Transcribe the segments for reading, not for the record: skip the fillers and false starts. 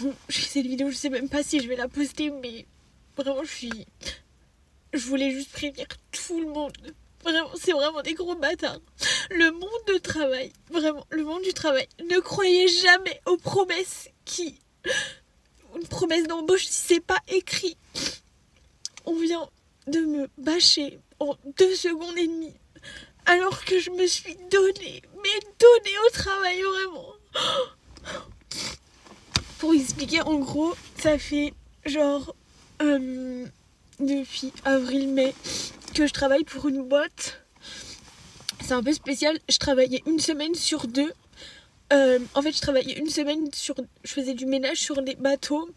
Bon, cette vidéo, je sais même pas si je vais la poster, mais vraiment, je voulais juste prévenir tout le monde. Vraiment, c'est vraiment des gros bâtards. Le monde du travail, vraiment, le monde du travail, ne croyez jamais aux promesses une promesse d'embauche si c'est pas écrit. On vient de me bâcher en 2 secondes et demie, alors que je me suis donnée au travail, vraiment. Pour expliquer, en gros, ça fait genre depuis avril-mai que je travaille pour une boîte. C'est un peu spécial, je travaillais 1 semaine sur 2. En fait, je travaillais 1 semaine je faisais du ménage sur les bateaux.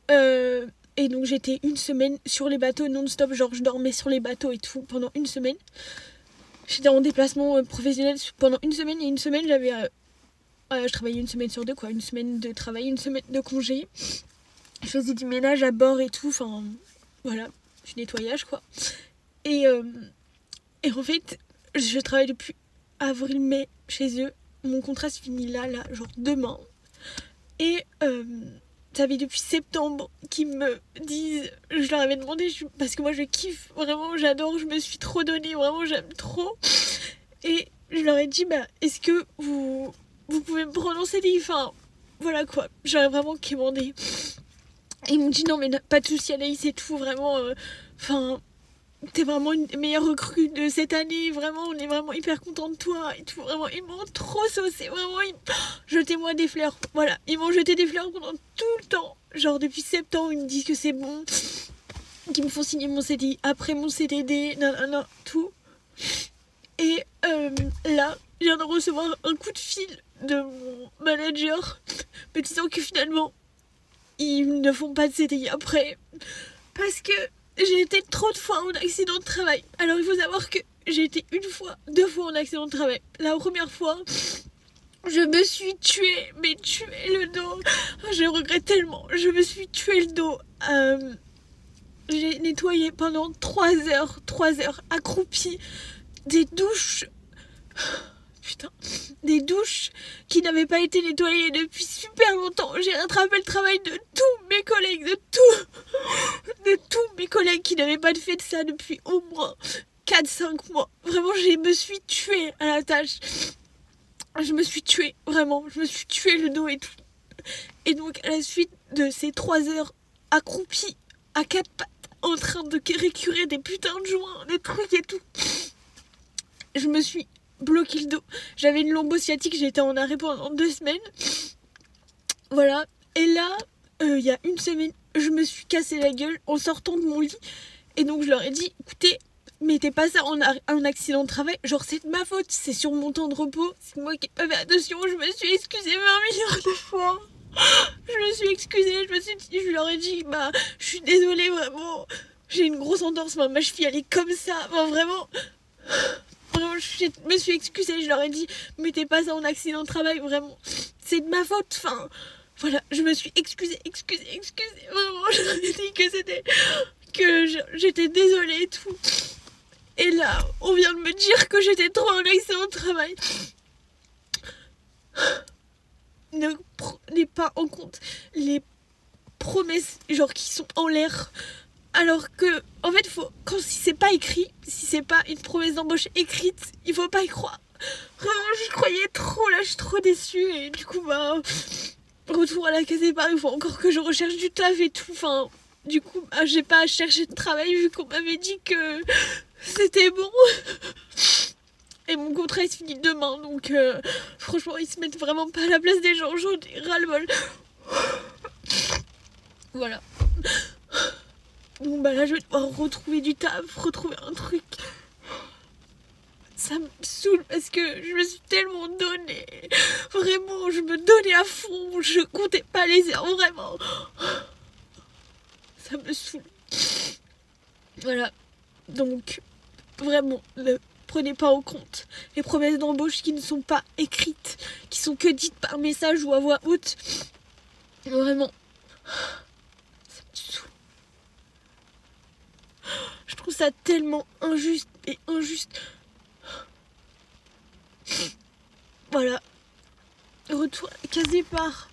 Et donc j'étais 1 semaine sur les bateaux non-stop, genre je dormais sur les bateaux et tout pendant 1 semaine. J'étais en déplacement professionnel pendant 1 semaine, et 1 semaine je travaillais 1 semaine sur 2 quoi, 1 semaine de travail, 1 semaine de congé. Je faisais du ménage à bord et tout, enfin voilà, du nettoyage quoi. Et en fait, je travaille depuis avril-mai chez eux. Mon contrat se finit là, genre demain. Et ça fait depuis septembre qu'ils me disent, je leur avais demandé, parce que moi je kiffe, vraiment j'adore, je me suis trop donnée, vraiment j'aime trop. Et je leur ai dit, est-ce que vous pouvez me prononcer des... Enfin, voilà quoi, j'aurais vraiment quémandé. Et ils m'ont dit, non mais pas de soucis Anaïs et tout, vraiment, t'es vraiment une des meilleures recrues de cette année, vraiment, on est vraiment hyper contents de toi et tout, vraiment, ils m'ont trop saucé, vraiment, jetez-moi des fleurs, voilà, ils m'ont jeté des fleurs pendant tout le temps, genre depuis septembre, ils me disent que c'est bon, qu'ils me font signer mon CDI après mon CDD, nanana, tout. Et là, je viens de recevoir un coup de fil de mon manager me disant que finalement, ils ne font pas de CDI après, parce que j'ai été trop de fois en accident de travail. Alors il faut savoir que j'ai été 1 fois, 2 fois en accident de travail. La première fois, je me suis tué le dos. Je regrette tellement. Je me suis tué le dos. J'ai nettoyé pendant 3 heures accroupie des douches. Putain, des douches qui n'avaient pas été nettoyées depuis super longtemps. J'ai rattrapé le travail de tous mes collègues, de tous mes collègues qui n'avaient pas fait de ça depuis au moins 4-5 mois. Vraiment, je me suis tuée à la tâche. Je me suis tuée, vraiment. Je me suis tuée le dos et tout. Et donc, à la suite de ces 3 heures accroupie à 4 pattes, en train de récurer des putains de joints, des trucs et tout, je me suis bloqué le dos. J'avais une lombo sciatique, j'étais en arrêt pendant 2 semaines. Voilà. Et là, il y a 1 semaine, je me suis cassé la gueule en sortant de mon lit. Et donc je leur ai dit, écoutez, mettez pas ça en accident de travail. Genre c'est de ma faute, c'est sur mon temps de repos. C'est moi qui ai pas fait attention, je me suis excusée 20 milliards de fois. Je me suis excusée, je leur ai dit, je suis désolée vraiment. J'ai une grosse entorse, ma cheville elle est comme ça. Enfin, vraiment, je me suis excusée, je leur ai dit, mettez pas ça en accident de travail, vraiment. C'est de ma faute, enfin... Voilà, je me suis excusée, vraiment, je leur ai dit que j'étais désolée et tout. Et là, on vient de me dire que j'étais trop en accident de travail. Ne prenez pas en compte les promesses, genre, qui sont en l'air. Alors que, en fait, si c'est pas écrit, si c'est pas une promesse d'embauche écrite, il faut pas y croire. Vraiment, je croyais trop, là, je suis trop déçue. Et du coup, retour à la case départ, il faut encore que je recherche du taf et tout. Enfin, du coup, j'ai pas à chercher de travail vu qu'on m'avait dit que c'était bon. Et mon contrat il se finit demain, donc franchement, ils se mettent vraiment pas à la place des gens. J'en ai ras-le-bol. Voilà. Donc là, je vais devoir retrouver du taf, retrouver un truc. Ça me saoule parce que je me suis tellement donnée. Vraiment, je me donnais à fond. Je comptais pas les heures, vraiment. Ça me saoule. Voilà. Donc, vraiment, ne prenez pas en compte les promesses d'embauche qui ne sont pas écrites, qui sont que dites par message ou à voix haute. Vraiment. Ça me saoule. Je trouve ça tellement injuste et injuste. Voilà. Retour à la case départ.